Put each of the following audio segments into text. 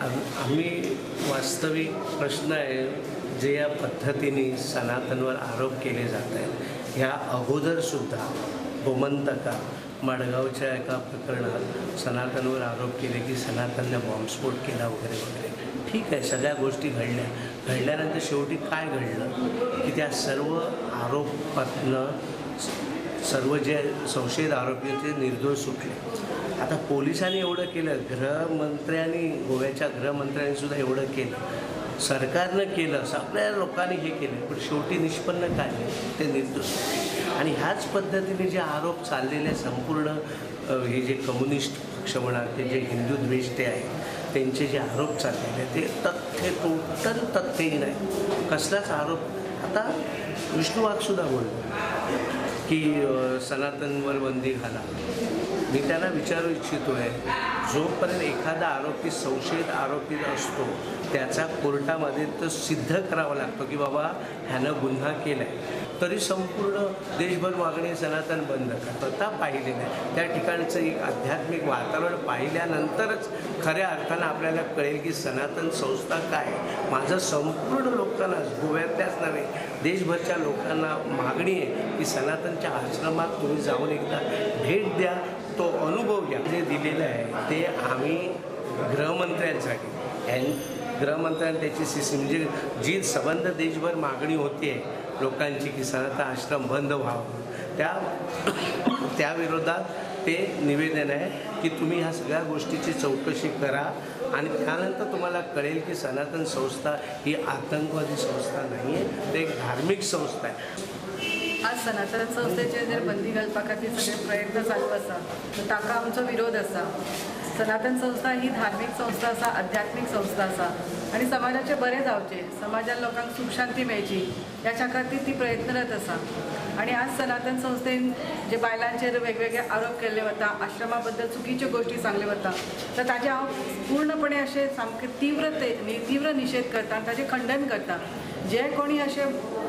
आम्ही वास्तविक प्रश्न आहे जे या पद्धतीने सनातनवर आरोप केले जात आहेत ह्या अगोदरसुद्धा गोमंतका मडगावच्या एका प्रकरणात सनातनवर आरोप केले की सनातनने बॉम्बस्फोट केला वगैरे वगैरे. ठीक आहे, सगळ्या गोष्टी घडल्यानंतर शेवटी काय घडलं की त्या सर्व आरोपातनं सर्व जे संशयित आरोपी ते निर्दोष सुटले. आता पोलिसांनी एवढं केलं, गोव्याच्या गृहमंत्र्यांनी सुद्धा एवढं केलं, सरकारनं केलं, असं आपल्या लोकांनी हे केलं, पण शेवटी निष्पन्न काय ते निर्दोष. आणि ह्याच पद्धतीने जे आरोप चाललेले संपूर्ण हे जे कम्युनिस्ट पक्ष म्हणा ते जे हिंदू द्वेष्टे आहेत त्यांचे जे आरोप चाललेले ते टोटल तथ्यही नाही, कसलाच आरोप. आता विष्णू वाघसुद्धा बोललो की सनातनवर बंदी घाला. मी त्यांना विचारू इच्छितो आहे, जोपर्यंत एखादा आरोपी संशयित आरोपी असतो त्याचा कोर्टामध्ये तर सिद्ध करावा लागतो की बाबा ह्यानं गुन्हा केला आहे, तरी संपूर्ण देशभर मागणी सनातन बंद करता पाहिले नाही. त्या ठिकाणचं एक आध्यात्मिक वातावरण पाहिल्यानंतरच खऱ्या अर्थानं आपल्याला कळेल की सनातन संस्था काय. माझं संपूर्ण लोकांना, गोव्यातल्याच नव्हे देशभरच्या लोकांना मागणी आहे की सनातनच्या आश्रमात तुम्ही जाऊन एकदा भेट द्या, तो अनुभव घ्या. जे दिलेलं आहे ते आम्ही गृहमंत्र्यांसाठी गृहमंत्र्यांनी त्याची म्हणजे जी संबंध देशभर मागणी होते लोकांची की सनातन आश्रम बंद व्हावं, त्या विरोधात ते निवेदन आहे की तुम्ही ह्या सगळ्या गोष्टीची चौकशी करा आणि त्यानंतर तुम्हाला कळेल की सनातन संस्था ही आतंकवादी संस्था नाही आहे, ते एक धार्मिक संस्था आहे. आज सनातन संस्थेचे जर बंदी घालपा खातीर सगळे प्रयत्न चालू आसा तर ताका आमचो विरोध आसा. सनातन संस्था ही धार्मिक संस्था आसा, आध्यात्मिक संस्था आसा आणि समाजाचे बरे जावचे, समाजात लोकांक सुख शांती मेळची याच्या खातीर ती प्रयत्नरत आसा. आणि आज सनातन संस्थेन जे बायलांचेर वेगवेगळे आरोप केल्ले वता, आश्रमा बद्दल चुकीच्यो गोष्टी सांगले वता, तर ताचे हांव पूर्णपणे अशें सामकें तीव्र निशेध करता आनी ताचें खंडन करता. जे कोणी असे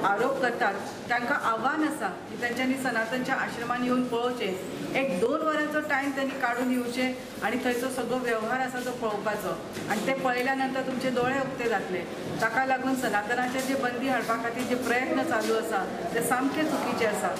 आरोप करतात तांकां आव्हान आसा की तांच्यांनी सनातनच्या आश्रमान येवन पळोवचें. 1-2 वरांचो टायम त्यांनी काढून येवचे आणि थंयचो सगळो व्यवहार आसा तो पळोवपाचो आणि ते पळयल्या नंतर तुमचे दोळे उक्ते जातले. ताका लागून सनातनाचेर जे बंदी हाडपा खातीर जे प्रयत्न चालू आसा ते सामके चुकीचे आसा.